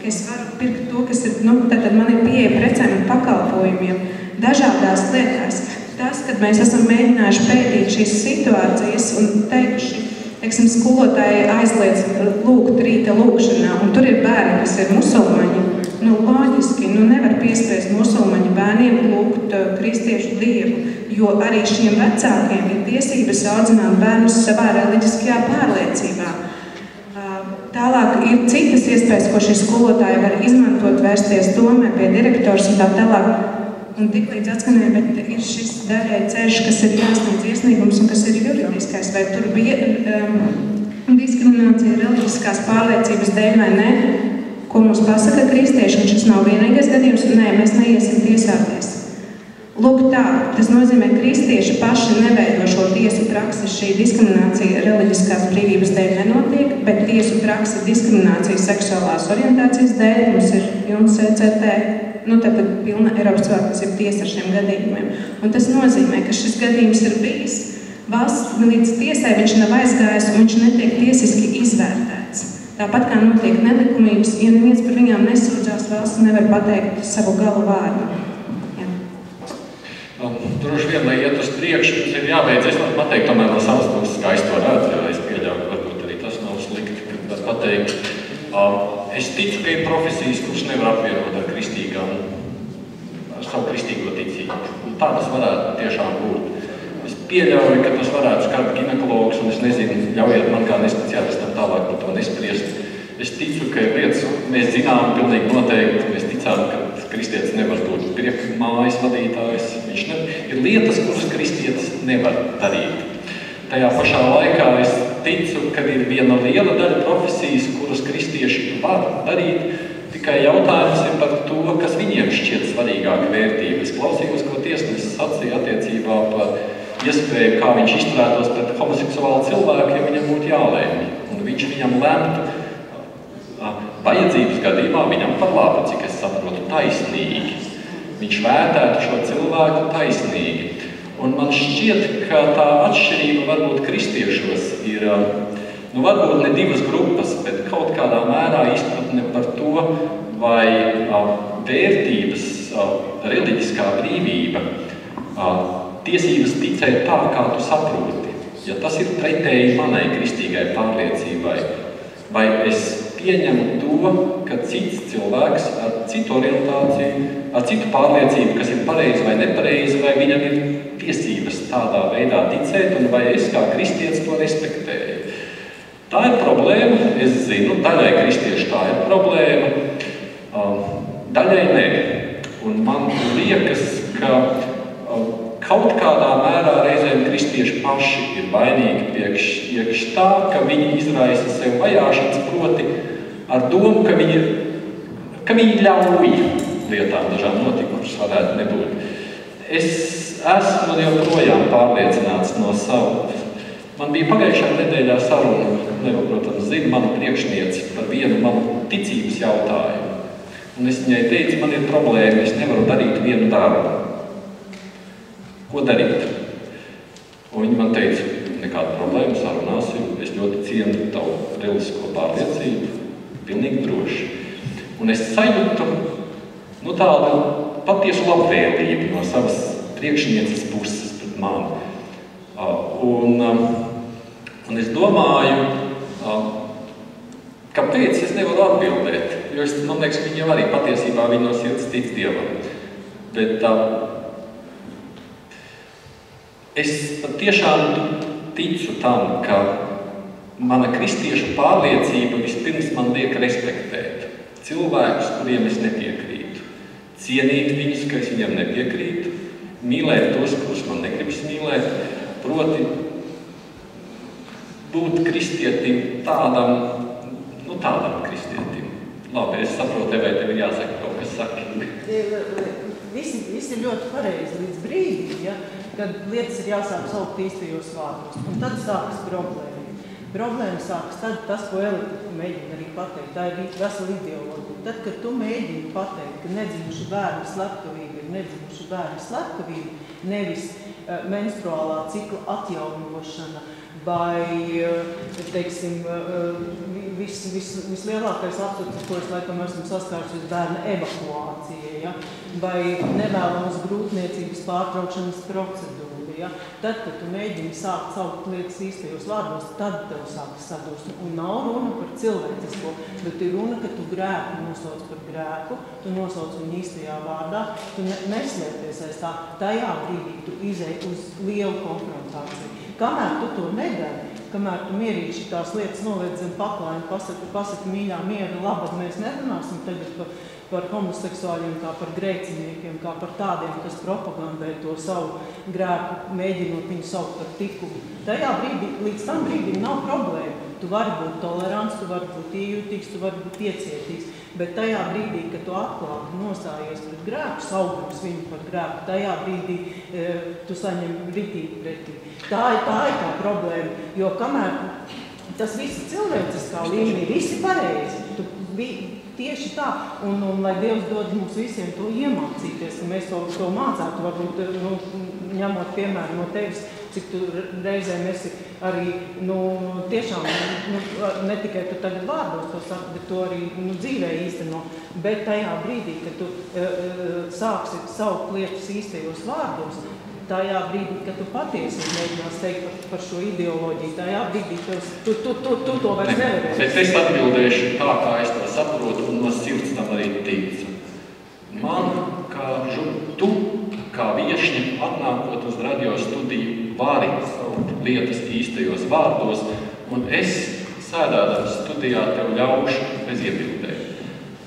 Es varu pirkt to, kas ir, tad man ir pieeja precēm un pakalpojumiem, dažādās lietās. Tas, kad mēs esam mēģinājuši pētīt šīs situācijas un teikuši, skolotāji aizliedz lūgt rīta lūgšanā, un tur ir bērni, kas ir musulmaņi. Loģiski, nevar piespiest musulmaņu bērniem lūgt kristiešu dievu, jo arī šiem vecākiem ir tiesības audzināt bērnus savā reliģiskajā pārliecībā. Tālāk ir citas iespējas, ko šie skolotāji var izmantot, vērsties domē pie direktors un tā tālāk. Un tiklīdz atskanēja, bet ir šis daļai ceļš, kas ir jāsniedz iesniegums un kas ir juridiskais, vai tur bija diskriminācija reliģiskās pārliecības dēļ vai ne, ko mums pasaka kristieši, un šis nav vienīgais gadījums, un nē, mēs neiesim tiesāties. Lūk tā, tas nozīmē, ka kristieši paši neveido šo tiesu praksi, šī diskriminācija reliģiskās brīvības dēļ nenotiek, bet tiesu praksi diskriminācija seksuālās orientācijas dēļ mums ir pilns CCT, tātad pilna Eiropas cilvēktiesību tiesa ar šiem gadījumiem. Un tas nozīmē, ka šis gadījums ir bijis valsts līdz tiesai, viņš nav aizgājis un viņš netiek tiesiski izvērtēts. Tāpat kā notiek nelikumības, ja neviens par viņām nesūdzās, valsts nevar pateikt savu galu vārdu. Droši vien, lai iet uz priekšu, mums ir jābeidz. Es varu pateikt, tomēr no savas puses, kā es to redzu, jo es pieļauju, varbūt arī tas nav slikti, bet pateikt. Es ticu, ka ir profesijas, kuras nevar apvienot ar savu kristīgo ticību. Un tā tas varētu tiešām būt. Es pieļauju, ka tas varētu skart ginekologus, un es nezinu, ļaujiet man kā nespeciālistam tālāk par to nespriest. Es ticu, ka ir lietas, mēs zinām pilnīgi noteikti, mēs ticām, ka kristietis nevar būt priekšmājas vadītājs. Ir lietas, kuras kristietis nevar darīt. Tajā pašā laikā es ticu, ka ir viena liela daļa profesijas, kuras kristieši var darīt, tikai jautājums ir par to, kas viņiem šķiet svarīgāka vērtība. Es klausījos, ko tiesnesis sacīja attiecībā par iespēju, kā viņš izturētos pret homoseksuālu cilvēku, ja viņam būtu jālēmj. Un viņš viņam lemtu vajadzības gadījumā viņam par labu, cik es saprotu, taisnīgi. Viņš vērtētu šo cilvēku taisnīgi. Un man šķiet, ka tā atšķirība varbūt kristiešos ir, varbūt ne divas grupas, bet kaut kādā mērā izpratne par to, vai vērtības, reliģiskā brīvība, tiesības ticēt tā, kā tu saproti. Ja tas ir pretēji manai kristīgai pārliecībai, vai es pieņemu to, ka cits cilvēks ar citu orientāciju, ar citu pārliecību, kas ir pareizi vai nepareizi, vai viņam ir tiesības tādā veidā ticēt, un vai es kā kristietis to respektēju. Tā ir problēma, es zinu, daļai kristieši tā ir problēma, daļai nē. Un man liekas, ka kaut kādā mērā reizēm kristieši paši ir vainīgi priekš tā, ka viņi izraisa sev vajāšanas, proti ar domu, ka viņi ļauj lietām dažām notikušas varētu nebūt. Es esmu joprojām pārliecināts no savu. Man bija pagājušā nedēļā saruna, protams, zina manu priekšnieci par vienu manu ticības jautājumu. Un es viņai teicu, man ir problēma, es nevaru darīt vienu darbu. Ko darīt? Un viņa man teica, nekāda problēma, sarunāsim, es ļoti cienu tavu reliģisko pārliecību, pilnīgi droši. Un es sajūtu tādu patiesu labvēlību no savas priekšnieces puses pret mani. Un Un es domāju, kāpēc es nevaru atbildēt, jo man liekas, viņi jau arī patiesībā viņi no sirds tic Dievam. Bet es tiešām ticu tam, ka mana kristiešu pārliecība vispirms man liek respektēt cilvēkus, kuriem es nepiekrītu, cienīt viņus, ka es viņiem nepiekrītu, mīlēt tos, kurus man negribas mīlēt, proti būt kristietim tādam kristietim. Labi, es saprotu, vai tev ir jāsaka kaut kas saki. Visi ir ļoti pareizi līdz brīdim, ja, kad lietas ir jāsāk saukt īstajos vārdos. Un tad sākas problēma. Problēma sākas tad, tas, ko Elita mēģina arī pateikt, tā ir vesela ideoloģija. Tad, kad tu mēģini pateikt, ka nedzimušu bērnu slepkavība ir nedzimušu bērnu slepkavība, nevis menstruālā cikla atjaunošana vai, teiksim, vislielākais absurds, ko es laikam esmu saskārusies bērna evakuācija, ja? Vai nevēlamas grūtniecības pārtraukšanas procedūra. Ja? Tad, kad tu mēģini sākt saukt lietas īstajos vārdos, tad tev sākas sadurst. Un nav runa par cilvēcisko, bet ir runa, ka tu grēku nosauc par grēku, tu nosauc viņu īstajā vārdā, tu neslēpies aiz tā. Tajā brīdī tu izej uz lielu konfrontāciju. Kamēr tu to nedari, kamēr tu mierīgi šitās lietas noliec zem paklājuma, pasaka mīļā miera, labi, mēs nerunāsim tagad par homoseksuāļiem, kā par grēciniekiem, kā par tādiem, kas propagandē to savu grēku, mēģinot viņu saukt par tikumu. Tajā brīdī, līdz tam brīdim nav problēma. Tu vari būt tolerants, tu vari būt iejūtīgs, tu vari būt iecietīgs, bet tajā brīdī, kad tu atklāti nostājies pret grēku, saukums viņu par grēku, tajā brīdī tu saņem ritīgi pretī. Tā ir tā problēma, jo kamēr tas viss cilvēciskā līmenī, visi pareizi, tu tieši tā, un lai Dievs dod mums visiem to iemācīties, ka mēs to mācētu, varbūt, ņemot piemēru no tevis, cik tu reizēm esi arī, tiešām, ne tikai tu tagad vārdos to saki, bet to arī dzīvē īsteno, bet tajā brīdī, kad tu sāksi saukt lietas īstajos vārdos, tajā brīdī, kad tu patiesi mēģinās teikt par šo ideoloģiju, tajā brīdī tu to vairs nevarēsi. Bet es atbildēšu tā, kā es to saprotu, un no sirds tam arī ticu. Man, kā viešņa, atnākot uz radio studiju, vari saukt lietas īstajos vārdos, un es, sēdādams studijā, tev ļaušu bez iebildēm.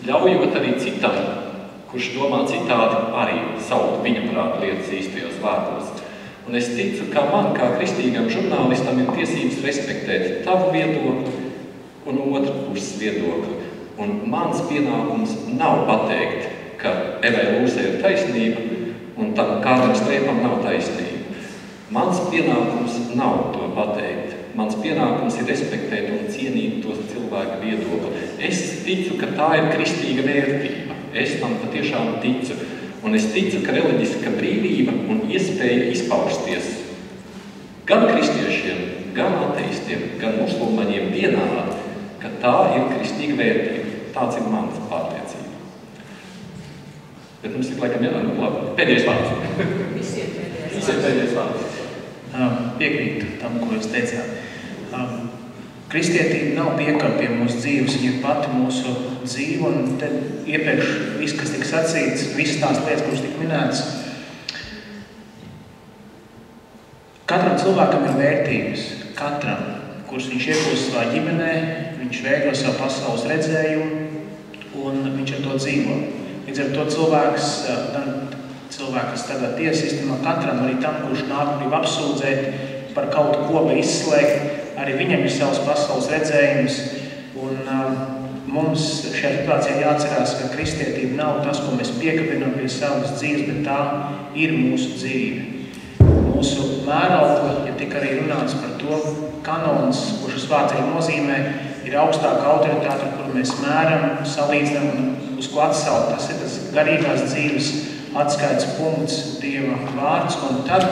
Ļaujot arī citam, kurš domā citādi, arī saukt viņa prāta lietas īstajos vārdos. Un es ticu, ka man, kā kristīgam žurnālistam, ir tiesības respektēt tavu viedokli un otru puses viedokli. Un mans pienākums nav pateikt, ka Evai Lūsei ir taisnība un tam kādam Strēpam nav taisnība. Mans pienākums nav to pateikt. Mans pienākums ir respektēt un cienīt tos cilvēku viedokli. Es ticu, ka tā ir kristīga vērtība. Es tam patiešām ticu. Un es ticu, ka reliģiska brīvība un iespēja izpausties gan kristiešiem, gan ateistiem, gan musulmaņiem vienādi, ka tā ir kristīga vērtība. Tāds ir mans pārliecība. Bet mums ir laikam labi. Pēdējais vārds. Visiem pēdējais vārds. Piekrītu tam, ko jūs teicāt. Kristietība nav piekara pie mūsu dzīves, viņa ir pati mūsu dzīve, un tad iepriekš viss, kas tika sacīts, visas tās lietas, kuras tika minētas. Katram cilvēkam ir vērtības, katram, kuras viņš iegūst savā ģimenē, viņš veido savu pasaules redzējumu, un viņš ar to dzīvo. Līdz ar to cilvēks tādā tiesistamā katram, arī tam, kurš nāk grib apsūdzēt par kaut ko vai izslēgt, arī viņam ir savs pasaules redzējums, un mums šajā situācijā jāatcerās, ka kristietība nav tas, ko mēs piekabinām pie savas dzīves, bet tā ir mūsu dzīve. Mūsu mēraukla, ja tika arī runāts par to, kanons, ko šis vārds arī nozīmē, ir augstāka autoritāte, kur mēs mēram, salīdzinām un uz ko atsaukt. Tas ir tas garīgās dzīves atskaites punkts, Dieva vārds, un tad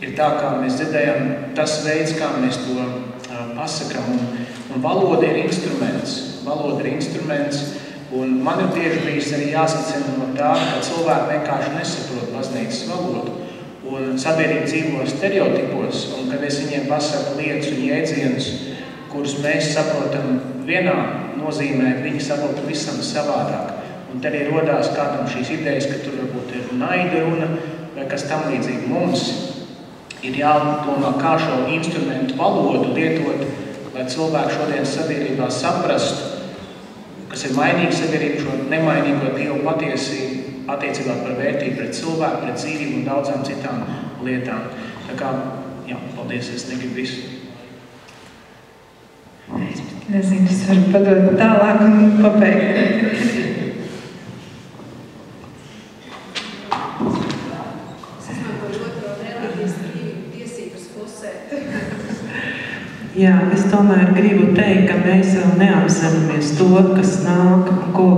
ir tā, kā mēs dzirdējām, tas veids, kā mēs to pasakām. Un valoda ir instruments. Valoda ir instruments, un man ir tieši bijis arī jāsacina no tā, ka cilvēki vienkārši nesaprot baznīcas valodu. Un sabiedrība dzīvo stereotipos, un kad es viņiem pasaku lietas un jēdzienus, kurus mēs saprotam vienā nozīmē, viņi saprot visam savādāk. Un tad arī rodās kādam šīs idejas, ka tur varbūt ir naida runa vai kas tam līdzīgi. Mums ir jādomā, kā šo instrumentu valodu lietot, lai cilvēki šodienas sabiedrībā saprastu, kas ir mainīga sabiedrība, šo nemainīgo Dievu patiesību, attiecībā par vērtību pret cilvēku, pret dzīvību un daudzām citām lietām. Tā kā, jā, paldies, es negribu visu. Nezinu, es varu padot tālāk un pabeigt. Es izmantoju otro reliģijas tiesības pusē. Jā, es tomēr gribu teikt, ka mēs vēl neapzināmies to, kas nāk,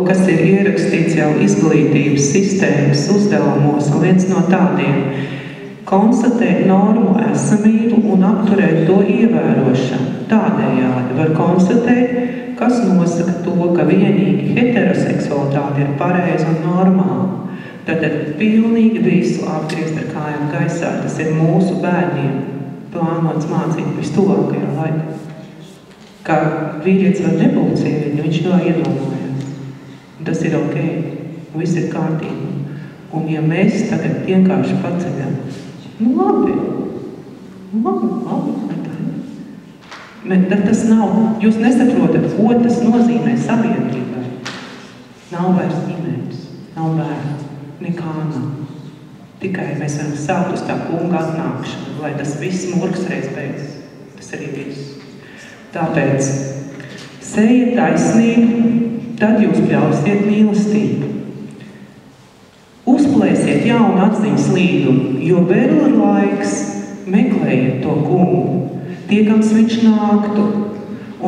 kas ir ierakstīts jau izglītības sistēmas uzdevumos, un viens no tādiem – konstatēt normu esamību un apturēt to ievērošanu. Tādējādi var konstatēt, kas nosaka to, ka vienīgi heteroseksualitāte ir pareiza un normāla. Tātad pilnīgi visu apgriezt ar kājām gaisā, tas ir mūsu bērniem plānots mācīt vistuvākajā laikā. Kā vīrietis var nebūt sievieti, viņš to iedomājās. Tas ir ok, viss ir kārtībā. Un ja mēs tagad vienkārši paceļam, labi. Bet tas nav, jūs nesaprotat, ko tas nozīmē sabiedrībai. Nav vairs ģimenes, nav bērnu, nekā nav. Tikai mēs varam sākt uz tā kunga atnākšanu, lai tas viss murgs reiz beidzas. Tas arī viss. Tāpēc sejiet taisnību, tad jūs pļausiet mīlestību. Uzplēsiet jaunu atziņas līdumu, jo vēl ir laiks, meklējiet to kungu, tiekams viņš nāktu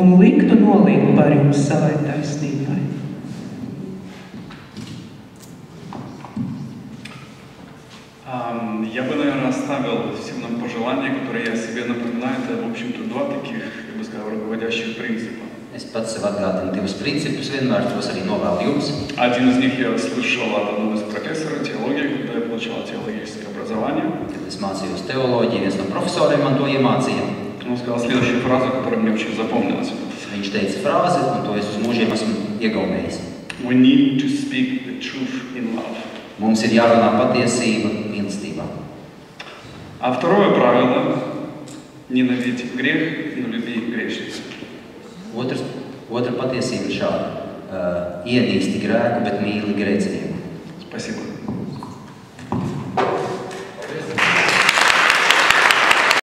un liktu nolīgu par jums savai taisnībai. Я бы, наверное, оставил всем нам пожелания, которые я себе напоминаю. Это, в общем-то, два таких, я бы сказал, руководящих принципа. Es pats sev atgādinu divus principus, vienmēr tos arī novēlu jums. Один из них я слышал от одного из профессоров теологии, когда я получал теологическое образование. Kad es mācījos teoloģiju, viens no profesoriem man to iemācīja. Он сказал следующую фразу, которая мне очень запомнилась. Viņš teica frāzi, un to es uz mūžiem esmu iegaumējis. We need to speak the truth in love. Mums ir jārunā patiesība mīlestībā. А второе правило – ненавидеть грех, но люби грешника. Otra patiesība ir šāda. Ienīsti grēku, bet mīli grēcinieku. Спасибо.